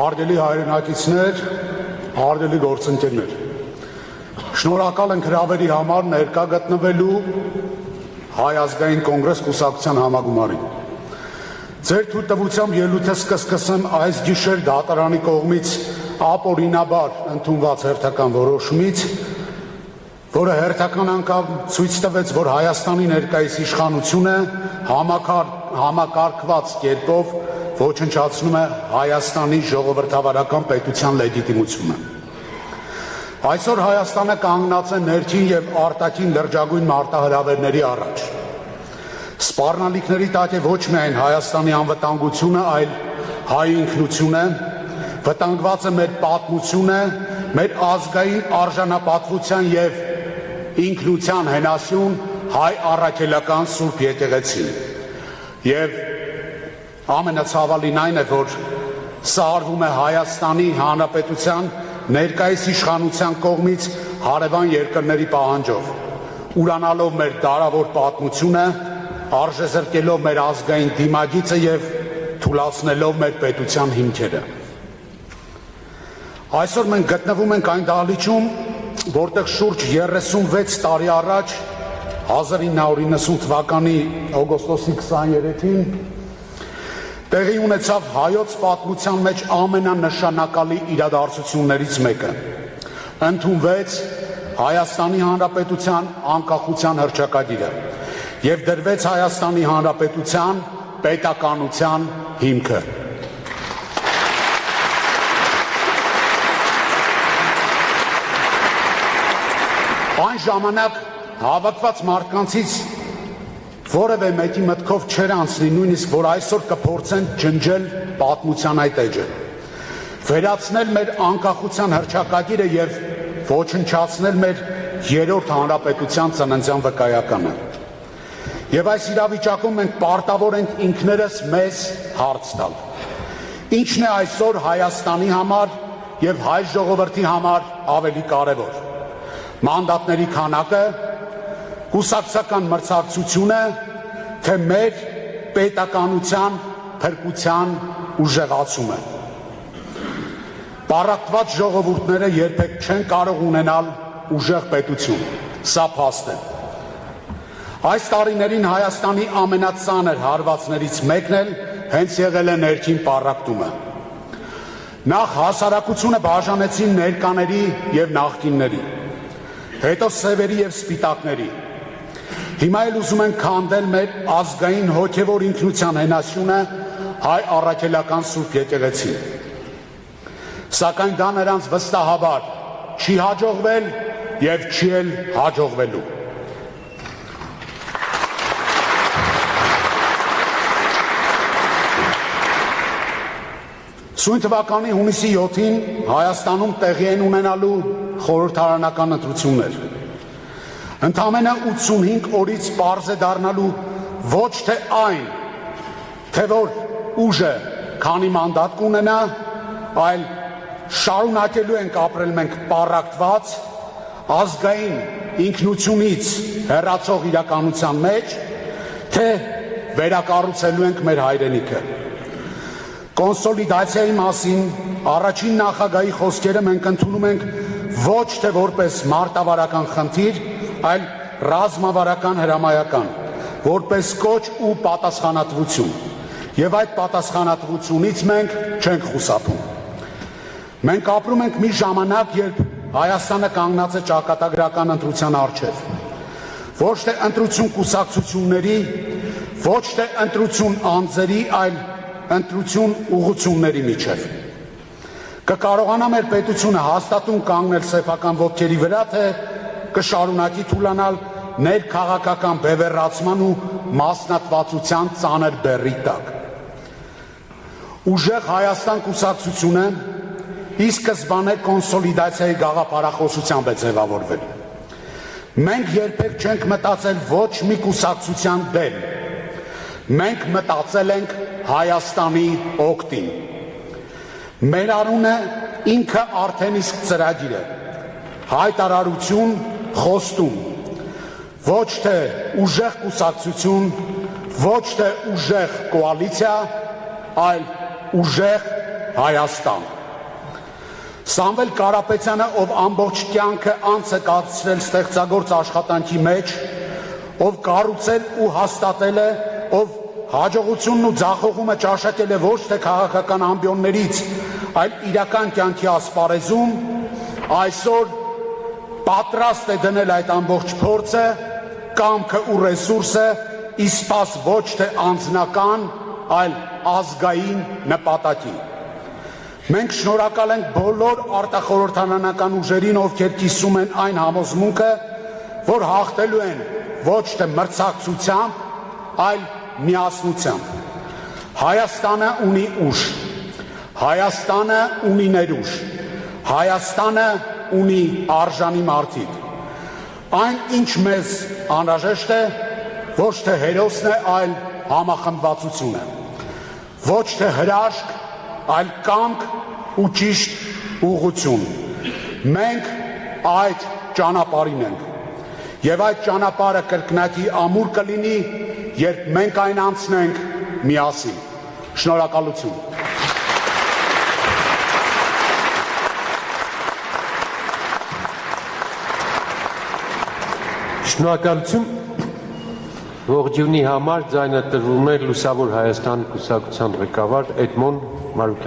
Հարգելի հայրենակիցներ, հարգելի գործընկերներ, շնորհակալ ենք հրավերի համար ներկա գտնվելու Հայ ազգային կոնգրես կուսակցության համագումարին։ Ձեր թույլտվությամբ ելույթս կսկսեմ այս գիշեր դատարանի կողմից ապօրինաբար ընդունված հերթական որոշումից, որը հերթական անգամ ցույց տվեց, որ Հայաստանի ներկայիս իշխանությունը համակարգված կերպով ոչնչացնում է Հայաստանի ժողովրդավարական պետության լեգիտիմությունը։ Այսօր Հայաստանը կանգնած է ներքին և արտաքին լրջագույն մարտահրավերների առաջ։ Սպառնալիքների տակ է ոչ միայն Հայաստանի անվտանգությունը, այլ հայ ինքնությունը, վտանգված է մեր պատմությունը, մեր ազգային արժանապատվության և ինքնության հենասյուն հայ առաքելական Սուրբ եկեղեցին։ Եվ ամենացավալին այն է, որ սա արվում է Հայաստանի Հանրապետության ներկայիս իշխանության կողմից հարևան երկրների պահանջով, ուրանալով մեր դարավոր պատմությունը, արժեզրկելով մեր ազգային դիմագիծը և թուլացնելով մեր պետության հիմքերը։ Այսօր մենք գտնվում ենք այն դահլիճում, որտեղ շուրջ 36 տարի առաջ 1990 թվականի օգոստոսի 23-ին տեղի ունեցավ հայոց պատմության մեջ ամենանշանակալի իրադարձություններից մեկը։ Ընդունվեց Հայաստանի Հանրապետության անկախության հռչակագիրը և դրվեց Հայաստանի Հանրապետության պետականության հիմքը։ Այն ժամանակ հավաքված մարդկանցից որևէ մեկի մտքով չէր անցնի նույնիսկ, որ այսօր կփորձեն ջնջել պատմության այդ էջը, վերացնել մեր անկախության հռչակագիրը և ոչնչացնել մեր երրորդ հանրապետության ծննդյան վկայականը։ Եվ այս իրավիճակում մենք պարտավոր ենք ինքներս մեզ հարց տալ. Ինչն է այսօր Հայաստանի համար և հայ ժողովրդի համար ավելի կարևոր՝ մանդատների քանակը, կուսակցական մրցակցությունը, թե մեր պետականության փրկության ուժեղացումը։ Պառակտված ժողովուրդները երբեք չեն կարող ունենալ ուժեղ պետություն, սա փաստ է։ Այս տարիներին Հայաստանի ամենածանր հարվածներից մեկն էլ հենց եղել է ներքին պառակտումը։ Նախ հասարակությունը բաժանեցին ներկաների և նախկինների, հետո սևերի և սպիտակների։ Հիմա էլ ուզում են քանդել մեր ազգային հոգևոր ինքնության հենասյունը հայ առաքելական Սուրբ եկեղեցին։ Սակայն դա նրանց վստահաբար չի հաջողվել և չի էլ հաջողվելու։ Սույն թվականի հունիսի 7-ին Հայաստանում տեղի են ունենալու խորհրդարանական ընտրություններ։ Ընդամենը 85 օրից պարզ է դառնալու ոչ թե այն, թե որ ուժը քանի մանդատ կունենա, այլ շարունակելու ենք ապրել մենք պառակտված, ազգային ինքնությունից հեռացող իրականության մեջ, թե վերակառուցելու ենք մեր հայրենիքը։ Կոնսոլիդացիայի մասին առաջին նախագահի խոսքերը մենք ընդունում ենք ոչ թե որպես մարտավարական խնդիր, այլ ռազմավարական հրամայական, որպես կոչ ու պատասխանատվություն, և այդ պատասխանատվությունից մենք չենք խուսափում։ Մենք ապրում ենք մի ժամանակ, երբ Հայաստանը կանգնած է ճակատագրական ընտրության առջև, ոչ թե ընտրություն կուսակցությունների, ոչ թե ընտրություն անձերի, այլ ընտրություն ուղղությունների միջև։ Կկարողանա մեր պետությունը հաստատուն կանգնել սեփական ոտքերի վրա, թե կշարունակի թուլանալ ներքաղաքական բևեռացման ու մասնատվածության ծանր բեռի տակ։ Ուժեղ Հայաստան կուսակցությունը ի սկզբանե կոնսոլիդացիայի գաղափարախոսությամբ է ձևավորվել։ Մենք երբեք չենք մտածել ոչ մի կուսակցության դեմ, մենք մտածել ենք Հայաստանի օգտին։ Մեր անունը ինքը արդեն իսկ ծրագիր է, հայտարարություն, խոստում, ոչ թե ուժեղ կուսակցություն, ոչ թե ուժեղ կոալիցիա, այլ ուժեղ Հայաստան։ Սամվել Կարապետյանը, ով ամբողջ կյանքը անց է կացրել ստեղծագործ աշխատանքի մեջ, ով կառուցել ու հաստատել է, ով հաջողությունն ու ձախողումը ճաշակել է ոչ թե քաղաքական ամբիոններից, այլ իրական կյանքի ասպարեզում, այսօր պատրաստ է դնել այդ ամբողջ փորձը, կամքը ու ռեսուրսը իսպաս ոչ թե անձնական, այլ ազգային նպատակի։ Մենք շնորհակալ ենք բոլոր արտախորհրդարանական ուժերին, ովքեր կիսում են այն համոզմունքը, որ հաղթելու են ոչ թե մրցակցությամբ, այլ միասնությամբ։ Հայաստանը ունի ուժ, Հայաստանը ունի ներուժ, Հայաստանը ունի արժանի մարդիկ։ Այն, ինչ մեզ անհրաժեշտ է, ոչ թե հերոսն է, այլ համախմբվածությունը, ոչ թե հրաշք, այլ կամք ու ճիշտ ուղղություն։ Մենք այդ ճանապարհին ենք, եւ այդ ճանապարհը կրկնակի ամուր կլինի, երբ մենք այն անցնենք միասին։ Շնորհակալություն։ Շնորհակալություն ողջունի համար ձայնը տրվում է Լուսավոր Հայաստան կուսակցության ղեկավար Էդմոն Մարուքյան